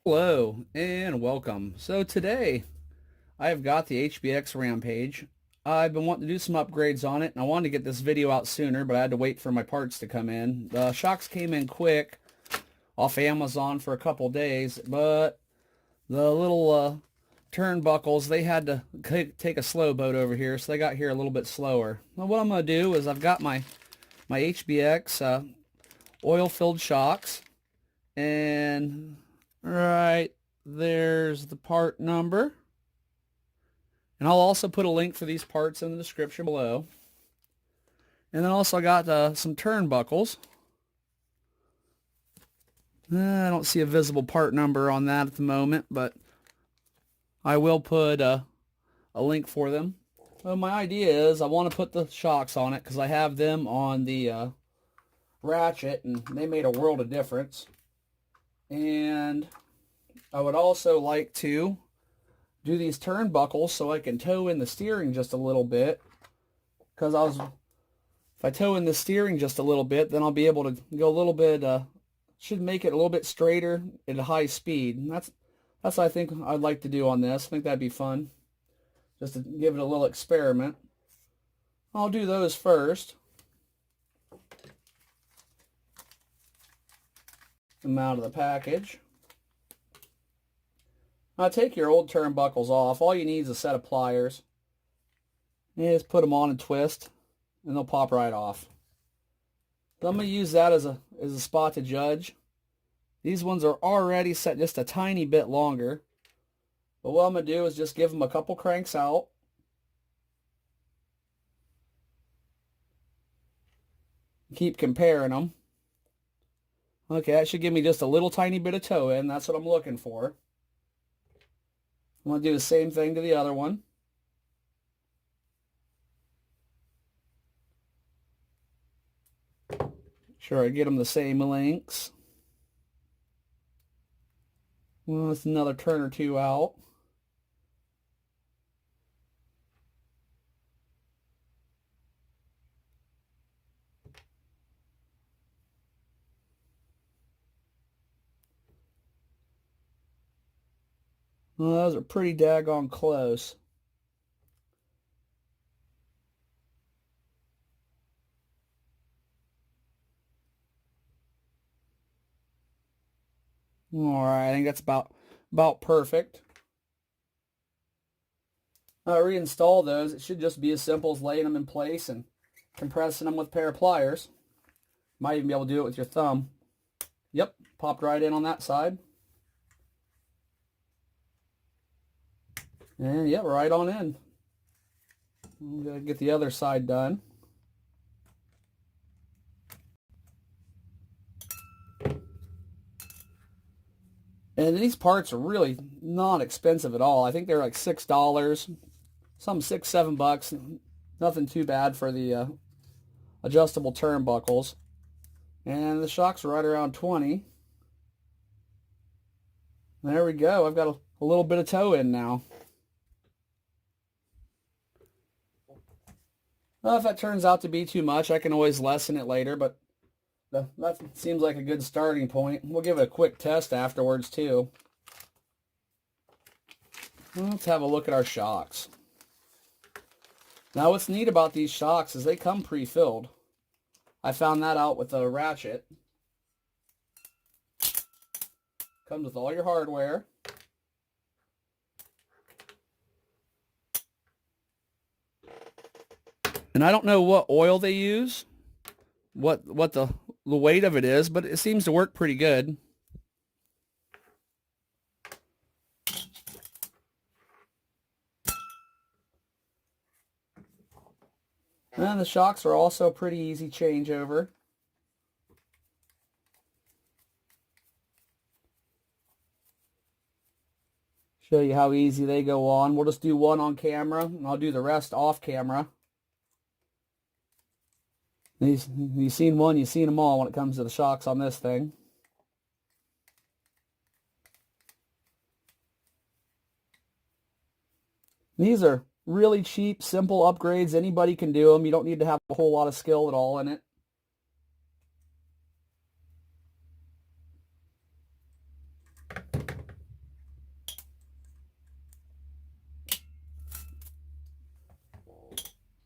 Hello and welcome. So today I've got the HBX Rampage. I've been wanting to do some upgrades on it and I wanted to get this video out sooner, but I had to wait for my parts to come in. The shocks came in quick off Amazon for a couple days, but the little turnbuckles, they had to take a slow boat over here, so they got here a little bit slower. Well, what I'm going to do is I've got my HBX oil-filled shocks, and right there's the part number. And I'll also put a link for these parts in the description below. And then also I got some turnbuckles. I don't see a visible part number on that at the moment, but I will put a link for them. Well, my idea is I want to put the shocks on it because I have them on the ratchet and they made a world of difference. And I would also like to do these turnbuckles so I can toe in the steering just a little bit, because if I toe in the steering just a little bit, then I'll be able to go a little bit, should make it a little bit straighter at a high speed. And that's what I think I'd like to do on this. I think that'd be fun, just to give it a little experiment. I'll do those first. Them out of the package. Now take your old turnbuckles off. All you need is a set of pliers. You just put them on and twist, and they'll pop right off. So I'm going to use that as a spot to judge. These ones are already set just a tiny bit longer. But what I'm going to do is just give them a couple cranks out. Keep comparing them. Okay, that should give me just a little tiny bit of toe in. That's what I'm looking for. I'm going to do the same thing to the other one. Sure, I get them the same lengths. Well, that's another turn or two out. Well, those are pretty daggone close. All right, I think that's about perfect. Now to reinstall those, it should just be as simple as laying them in place and compressing them with a pair of pliers. Might even be able to do it with your thumb. Yep, popped right in on that side. And yep, right on in. I'm going to get the other side done. And these parts are really not expensive at all. I think they're like $6, some $6-7. Nothing too bad for the adjustable turnbuckles. And the shocks are right around 20. There we go. I've got a little bit of toe in now. Well, if that turns out to be too much, I can always lessen it later, but that seems like a good starting point. We'll give it a quick test afterwards, too. Let's have a look at our shocks. Now, what's neat about these shocks is they come pre-filled. I found that out with the ratchet. Comes with all your hardware. And I don't know what oil they use, what the weight of it is, but it seems to work pretty good. And the shocks are also a pretty easy changeover. Show you how easy they go on. We'll just do one on camera, and I'll do the rest off camera. You've seen one, you've seen them all when it comes to the shocks on this thing. These are really cheap, simple upgrades. Anybody can do them. You don't need to have a whole lot of skill at all in it.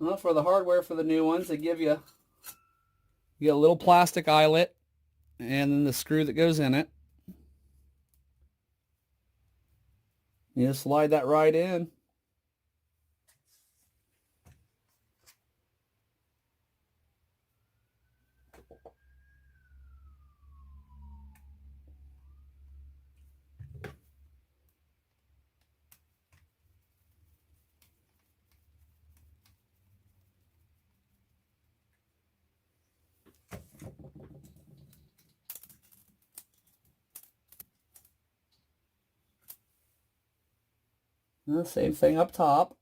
Well, for the hardware for the new ones, they give you a little plastic eyelet and then the screw that goes in it. You just slide that right in. And the same thing up top.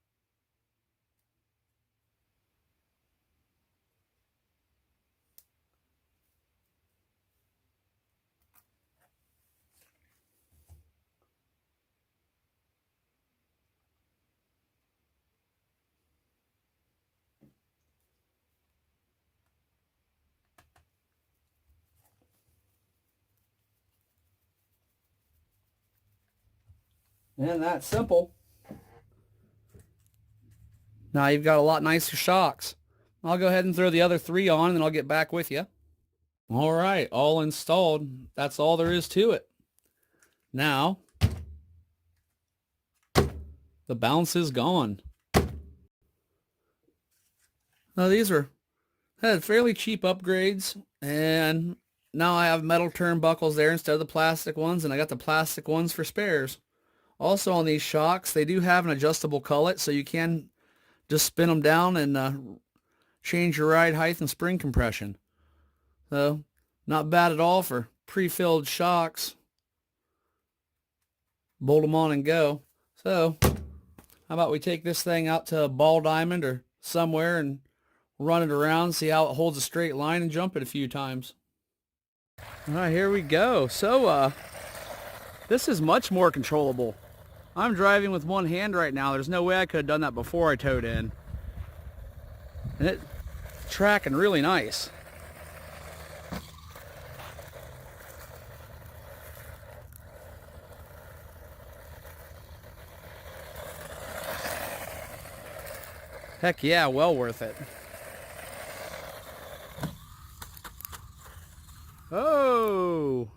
And that's simple. Now you've got a lot nicer shocks. I'll go ahead and throw the other 3 on and then I'll get back with you. All right, all installed. That's all there is to it. Now, the bounce is gone. Now these had fairly cheap upgrades, and now I have metal turnbuckles there instead of the plastic ones, and I got the plastic ones for spares. Also on these shocks, they do have an adjustable cullet, so you can just spin them down and change your ride height and spring compression. So, not bad at all for pre-filled shocks. Bolt them on and go. So, how about we take this thing out to a ball diamond or somewhere and run it around, see how it holds a straight line, and jump it a few times. All right, here we go. So, this is much more controllable. I'm driving with one hand right now. There's no way I could have done that before I towed in. And it's tracking really nice. Heck yeah, well worth it. Oh!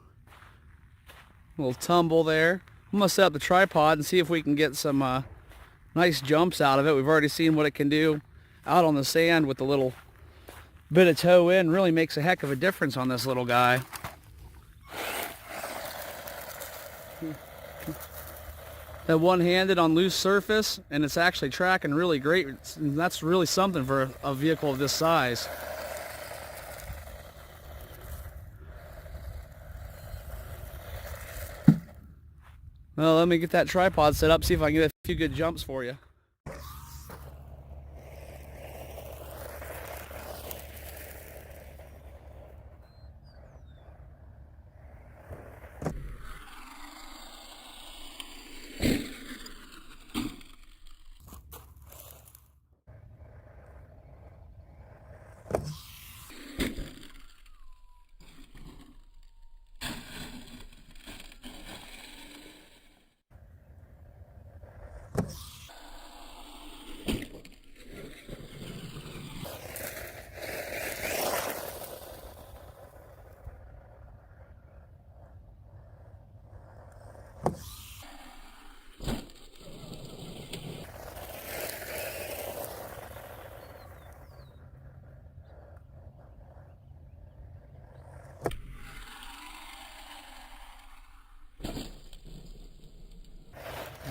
A little tumble there. I'm going to set up the tripod and see if we can get some nice jumps out of it. We've already seen what it can do out on the sand with a little bit of toe in. Really makes a heck of a difference on this little guy. That one-handed on loose surface, and it's actually tracking really great. That's really something for a vehicle of this size. Well, let me get that tripod set up, see if I can get a few good jumps for you.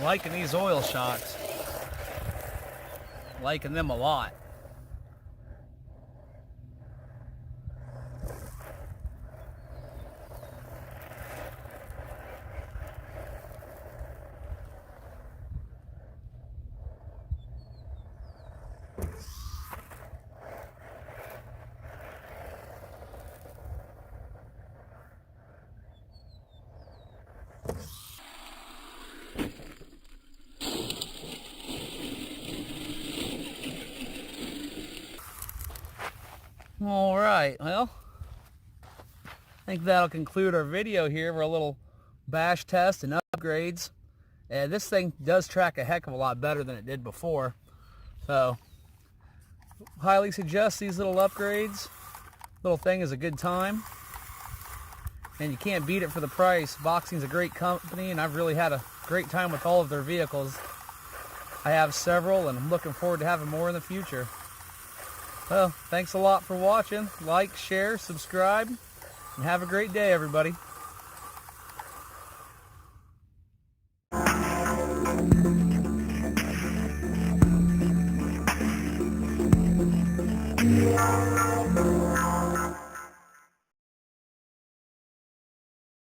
Liking these oil shocks. Liking them a lot. All right, well, I think that'll conclude our video here for a little bash test and upgrades. And this thing does track a heck of a lot better than it did before. So, highly suggest these little upgrades. Little thing is a good time, and you can't beat it for the price. Boxing's a great company, and I've really had a great time with all of their vehicles. I have several, and I'm looking forward to having more in the future. Well, thanks a lot for watching. Like, share, subscribe, and have a great day, everybody.